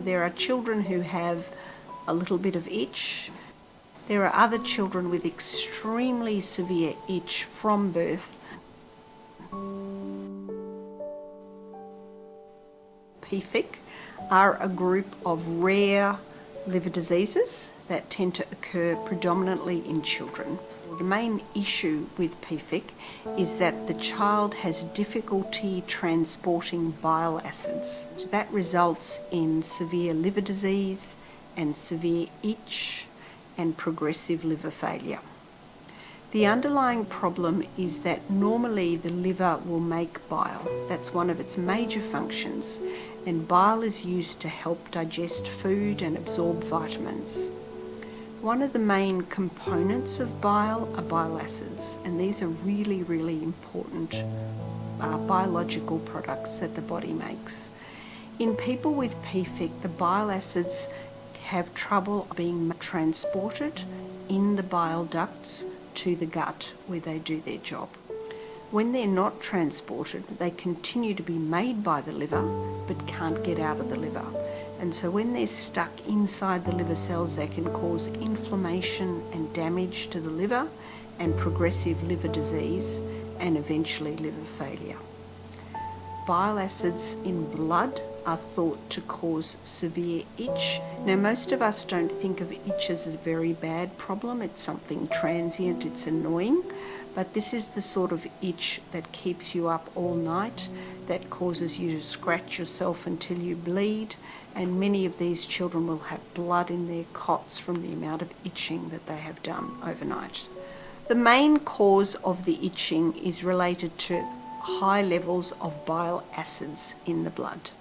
there are children who have a little bit of itch. There are other children with extremely severe itch from birth. PFIC are a group of rare liver diseases that tend to occur predominantly in children. The main issue with PFIC is that the child has difficulty transporting bile acids. That results in severe liver disease and severe itch and progressive liver failure. The underlying problem is that normally the liver will make bile. That's one of its major functions, and bile is used to help digest food and absorb vitamins. One of the main components of bile are bile acids, and these are really, really important biological products that the body makes. In people with PFIC, the bile acids have trouble being transported in the bile ducts to the gut where they do their job. When they're not transported, they continue to be made by the liver but can't get out of the liver. And so when they're stuck inside the liver cells, they can cause inflammation and damage to the liver and progressive liver disease and eventually liver failure. Bile acids in blood are thought to cause severe itch. Now, most of us don't think of itch as a very bad problem. It's something transient, it's annoying, but this is the sort of itch that keeps you up all night, that causes you to scratch yourself until you bleed, and many of these children will have blood in their cots from the amount of itching that they have done overnight. The main cause of the itching is related to high levels of bile acids in the blood.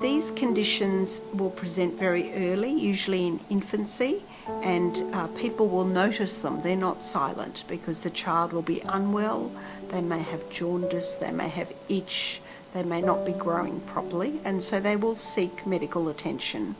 These conditions will present very early, usually in infancy, and people will notice them. They're not silent because the child will be unwell, they may have jaundice, they may have itch, they may not be growing properly, and so they will seek medical attention.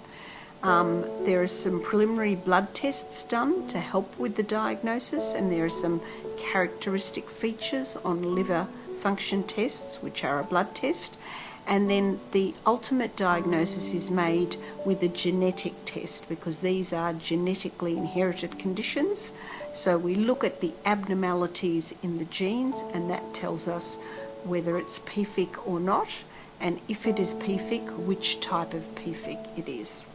There are some preliminary blood tests done to help with the diagnosis, and there are some characteristic features on liver function tests, which are a blood test. And then the ultimate diagnosis is made with a genetic test, because these are genetically inherited conditions. So we look at the abnormalities in the genes, and that tells us whether it's PFIC or not, and if it is PFIC, which type of PFIC it is.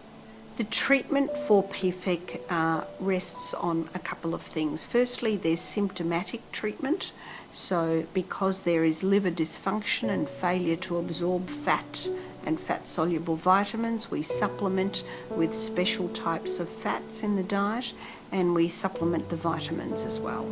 The treatment for PFIC rests on a couple of things. Firstly, there's symptomatic treatment. So because there is liver dysfunction and failure to absorb fat and fat-soluble vitamins, we supplement with special types of fats in the diet, and we supplement the vitamins as well.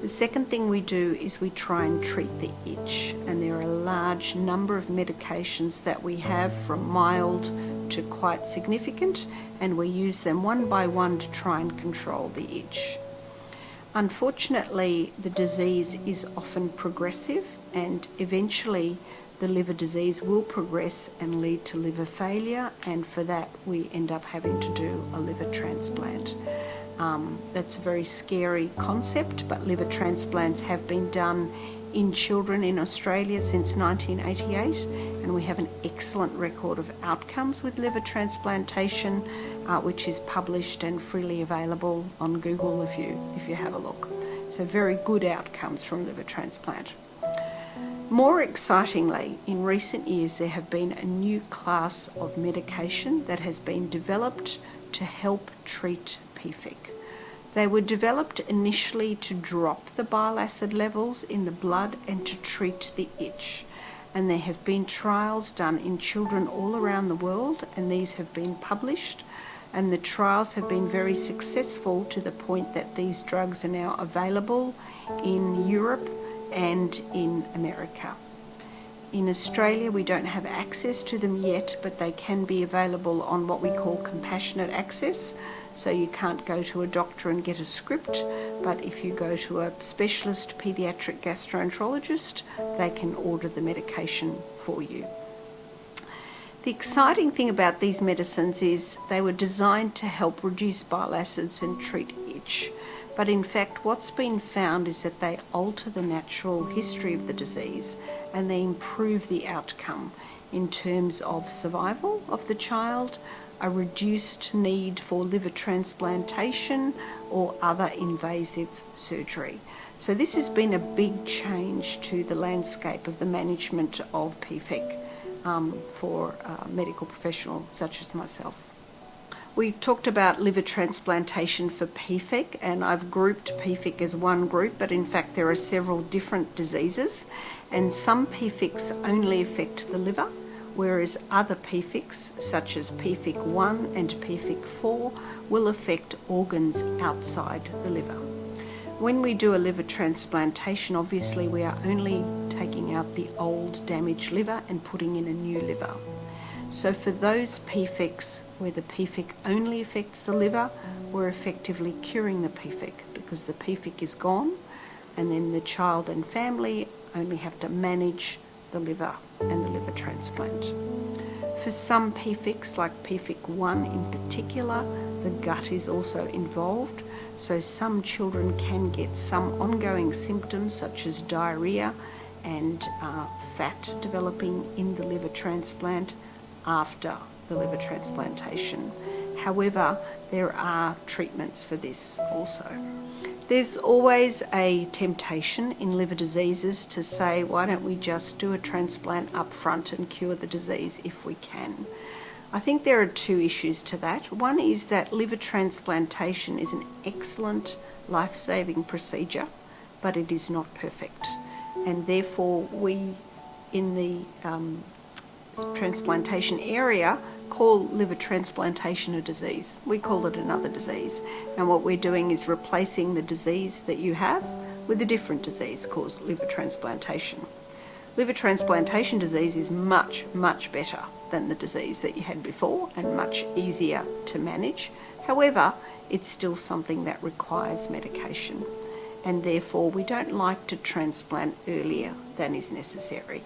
The second thing we do is we try and treat the itch, and there are a large number of medications that we have, from mild to quite significant, and we use them one by one to try and control the itch. Unfortunately, the disease is often progressive, and eventually the liver disease will progress and lead to liver failure, and for that we end up having to do a liver transplant. That's a very scary concept, but liver transplants have been done in children in Australia since 1988, and we have an excellent record of outcomes with liver transplantation, which is published and freely available on Google if you have a look. So very good outcomes from liver transplant. More excitingly, in recent years there have been a new class of medication that has been developed to help treat PFIC. They were developed initially to drop the bile acid levels in the blood and to treat the itch. And there have been trials done in children all around the world, and these have been published. And the trials have been very successful to the point that these drugs are now available in Europe and in America. In Australia, we don't have access to them yet, but they can be available on what we call compassionate access. So you can't go to a doctor and get a script, but if you go to a specialist paediatric gastroenterologist, they can order the medication for you. The exciting thing about these medicines is they were designed to help reduce bile acids and treat itch. But in fact, what's been found is that they alter the natural history of the disease and they improve the outcome. in terms of survival of the child, a reduced need for liver transplantation or other invasive surgery. So this has been a big change to the landscape of the management of PFIC for medical professionals such as myself. We talked about liver transplantation for PFIC, and I've grouped PFIC as one group, but in fact there are several different diseases, and some PFICs only affect the liver, whereas other PFICs, such as PFIC1 and PFIC4, will affect organs outside the liver. When we do a liver transplantation, obviously we are only taking out the old damaged liver and putting in a new liver. So for those PFICs where the PFIC only affects the liver, we're effectively curing the PFIC because the PFIC is gone, and then the child and family only have to manage the liver and the liver transplant. For some PFICs, like PFIC1 in particular, the gut is also involved, so some children can get some ongoing symptoms such as diarrhea and fat developing in the liver transplant after the liver transplantation. However, there are treatments for this also. There's always a temptation in liver diseases to say, why don't we just do a transplant up front and cure the disease if we can? I think there are two issues to that. One is that liver transplantation is an excellent life-saving procedure, but it is not perfect. And therefore we in the transplantation area call liver transplantation a disease. We call it another disease. And what we're doing is replacing the disease that you have with a different disease called liver transplantation. Liver transplantation disease is much, much better than the disease that you had before and much easier to manage. However, it's still something that requires medication, and therefore we don't like to transplant earlier than is necessary.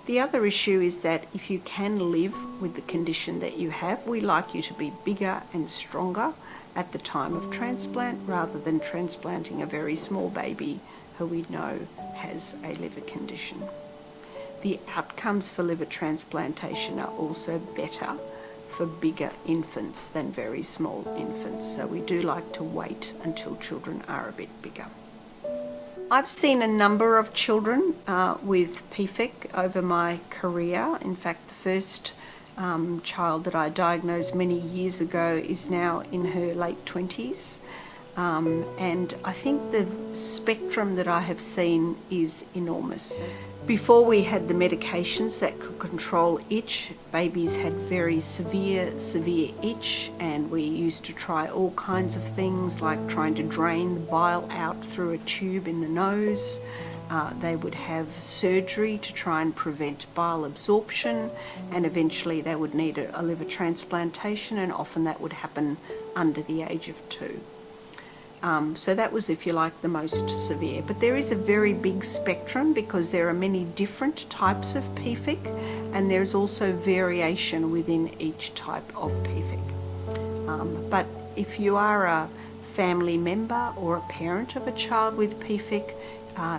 The other issue is that if you can live with the condition that you have, we like you to be bigger and stronger at the time of transplant rather than transplanting a very small baby who we know has a liver condition. The outcomes for liver transplantation are also better for bigger infants than very small infants, so we do like to wait until children are a bit bigger. I've seen a number of children with PFIC over my career. In fact, the first child that I diagnosed many years ago is now in her late 20s. And I think the spectrum that I have seen is enormous. Before we had the medications that could control itch, babies had very severe itch, and we used to try all kinds of things like trying to drain the bile out through a tube in the nose. They would have surgery to try and prevent bile absorption, and eventually they would need a liver transplantation, and often that would happen under the age of 2. So that was, if you like, the most severe. But there is a very big spectrum because there are many different types of PFIC, and there's also variation within each type of PFIC. But if you are a family member or a parent of a child with PFIC,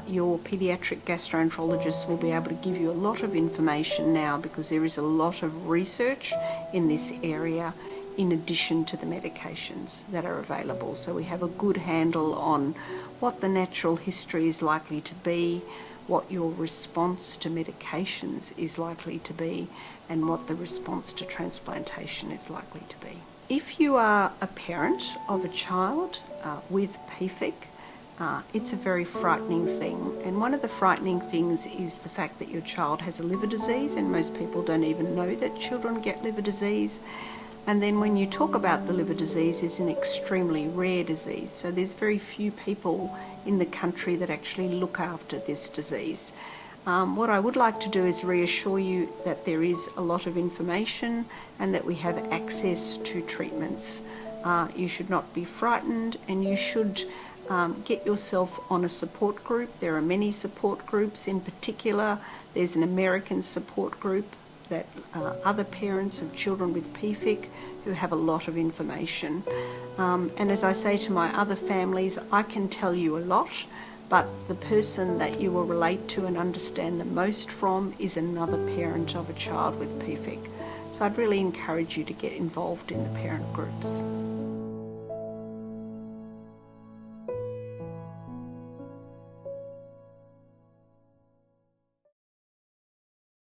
your paediatric gastroenterologist will be able to give you a lot of information now because there is a lot of research in this area in addition to the medications that are available. So we have a good handle on what the natural history is likely to be, what your response to medications is likely to be, and what the response to transplantation is likely to be. If you are a parent of a child with PFIC, it's a very frightening thing. And one of the frightening things is the fact that your child has a liver disease, and most people don't even know that children get liver disease. And then when you talk about the liver disease, it's an extremely rare disease. So there's very few people in the country that actually look after this disease. What I would like to do is reassure you that there is a lot of information and that we have access to treatments. You should not be frightened, and you should get yourself on a support group. There are many support groups. In particular, there's an American support group that other parents of children with PFIC who have a lot of information. And as I say to my other families, I can tell you a lot, but the person that you will relate to and understand the most from is another parent of a child with PFIC. So I'd really encourage you to get involved in the parent groups.